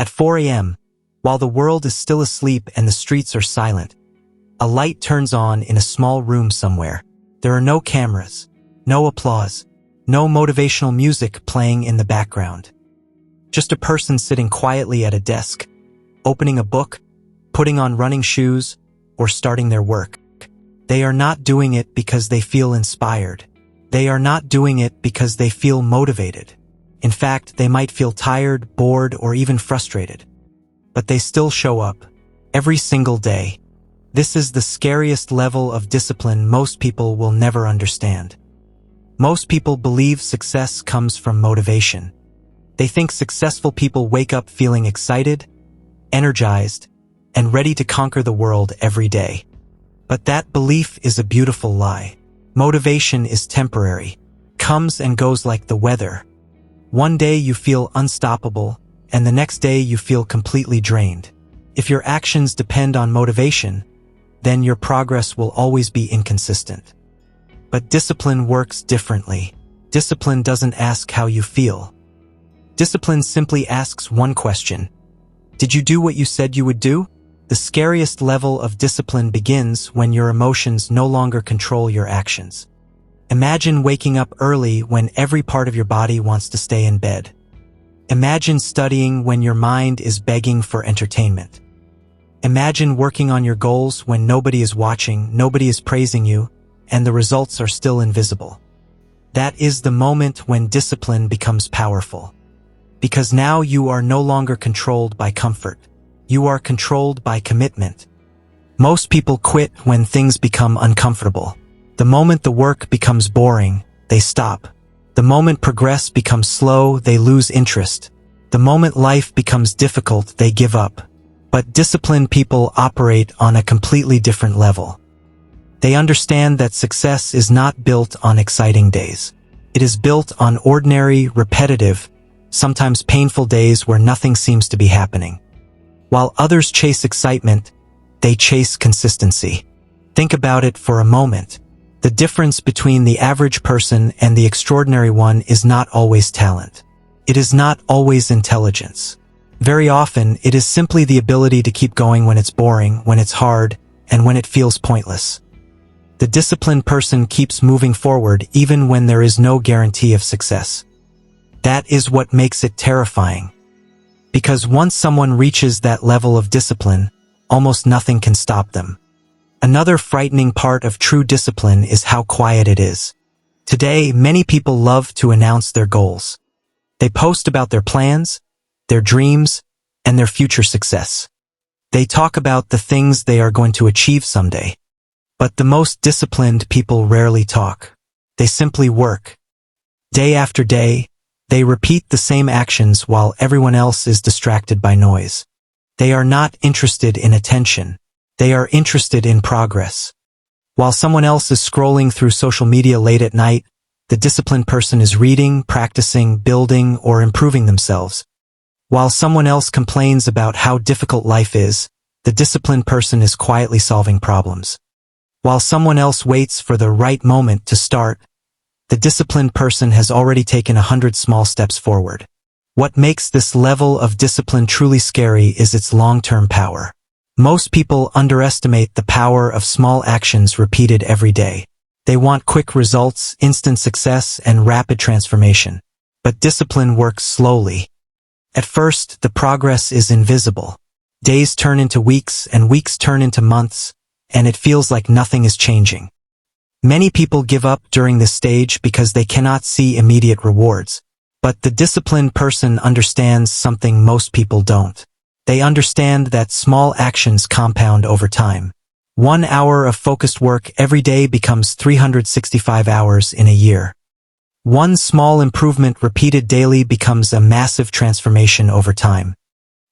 At 4 a.m., while the world is still asleep and the streets are silent, a light turns on in a small room somewhere. There are no cameras, no applause, no motivational music playing in the background. Just a person sitting quietly at a desk, opening a book, putting on running shoes, or starting their work. They are not doing it because they feel inspired. They are not doing it because they feel motivated. In fact, they might feel tired, bored, or even frustrated. But they still show up, every single day. This is the scariest level of discipline most people will never understand. Most people believe success comes from motivation. They think successful people wake up feeling excited, energized, and ready to conquer the world every day. But that belief is a beautiful lie. Motivation is temporary, comes and goes like the weather. One day you feel unstoppable, and the next day you feel completely drained. If your actions depend on motivation, then your progress will always be inconsistent. But discipline works differently. Discipline doesn't ask how you feel. Discipline simply asks one question. Did you do what you said you would do? The scariest level of discipline begins when your emotions no longer control your actions. Imagine waking up early when every part of your body wants to stay in bed. Imagine studying when your mind is begging for entertainment. Imagine working on your goals when nobody is watching, nobody is praising you, and the results are still invisible. That is the moment when discipline becomes powerful. Because now you are no longer controlled by comfort. You are controlled by commitment. Most people quit when things become uncomfortable. The moment the work becomes boring, they stop. The moment progress becomes slow, they lose interest. The moment life becomes difficult, they give up. But disciplined people operate on a completely different level. They understand that success is not built on exciting days. It is built on ordinary, repetitive, sometimes painful days where nothing seems to be happening. While others chase excitement, they chase consistency. Think about it for a moment. The difference between the average person and the extraordinary one is not always talent. It is not always intelligence. Very often, it is simply the ability to keep going when it's boring, when it's hard, and when it feels pointless. The disciplined person keeps moving forward even when there is no guarantee of success. That is what makes it terrifying. Because once someone reaches that level of discipline, almost nothing can stop them. Another frightening part of true discipline is how quiet it is. Today, many people love to announce their goals. They post about their plans, their dreams, and their future success. They talk about the things they are going to achieve someday. But the most disciplined people rarely talk. They simply work. Day after day, they repeat the same actions while everyone else is distracted by noise. They are not interested in attention. They are interested in progress. While someone else is scrolling through social media late at night, the disciplined person is reading, practicing, building, or improving themselves. While someone else complains about how difficult life is, the disciplined person is quietly solving problems. While someone else waits for the right moment to start, the disciplined person has already taken 100 small steps forward. What makes this level of discipline truly scary is its long-term power. Most people underestimate the power of small actions repeated every day. They want quick results, instant success, and rapid transformation. But discipline works slowly. At first, the progress is invisible. Days turn into weeks, and weeks turn into months, and it feels like nothing is changing. Many people give up during this stage because they cannot see immediate rewards. But the disciplined person understands something most people don't. They understand that small actions compound over time. 1 hour of focused work every day becomes 365 hours in a year. One small improvement repeated daily becomes a massive transformation over time.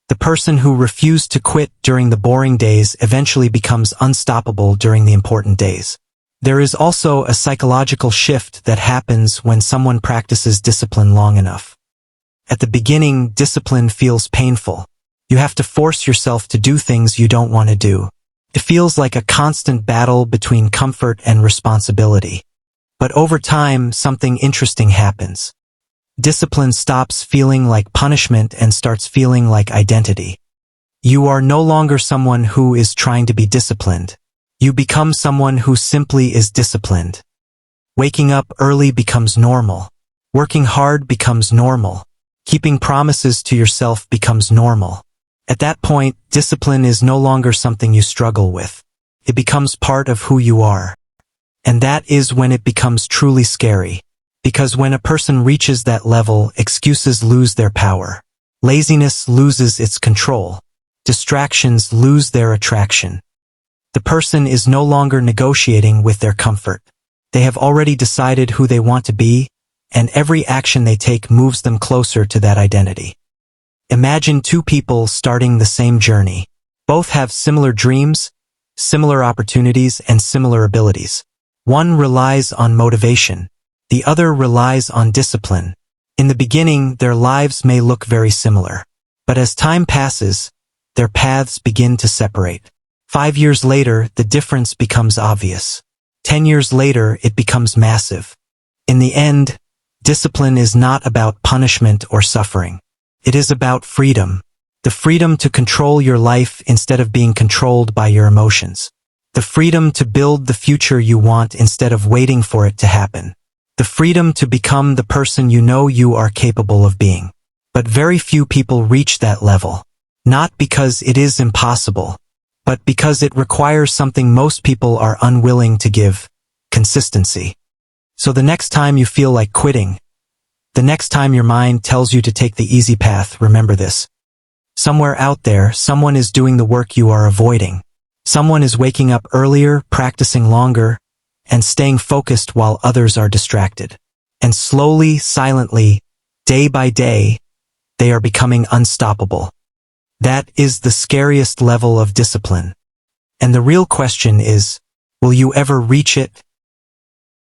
The person who refused to quit during the boring days eventually becomes unstoppable during the important days. There is also a psychological shift that happens when someone practices discipline long enough. At the beginning, discipline feels painful. You have to force yourself to do things you don't want to do. It feels like a constant battle between comfort and responsibility. But over time, something interesting happens. Discipline stops feeling like punishment and starts feeling like identity. You are no longer someone who is trying to be disciplined. You become someone who simply is disciplined. Waking up early becomes normal. Working hard becomes normal. Keeping promises to yourself becomes normal. At that point, discipline is no longer something you struggle with. It becomes part of who you are. And that is when it becomes truly scary. Because when a person reaches that level, excuses lose their power. Laziness loses its control. Distractions lose their attraction. The person is no longer negotiating with their comfort. They have already decided who they want to be, and every action they take moves them closer to that identity. Imagine two people starting the same journey. Both have similar dreams, similar opportunities, and similar abilities. One relies on motivation. The other relies on discipline. In the beginning, their lives may look very similar. But as time passes, their paths begin to separate. 5 years later, the difference becomes obvious. 10 years later, it becomes massive. In the end, discipline is not about punishment or suffering. It is about freedom. The freedom to control your life instead of being controlled by your emotions. The freedom to build the future you want instead of waiting for it to happen. The freedom to become the person you know you are capable of being. But very few people reach that level. Not because it is impossible, but because it requires something most people are unwilling to give: consistency. So the next time you feel like quitting, the next time your mind tells you to take the easy path, remember this. Somewhere out there, someone is doing the work you are avoiding. Someone is waking up earlier, practicing longer, and staying focused while others are distracted. And slowly, silently, day by day, they are becoming unstoppable. That is the scariest level of discipline. And the real question is, will you ever reach it?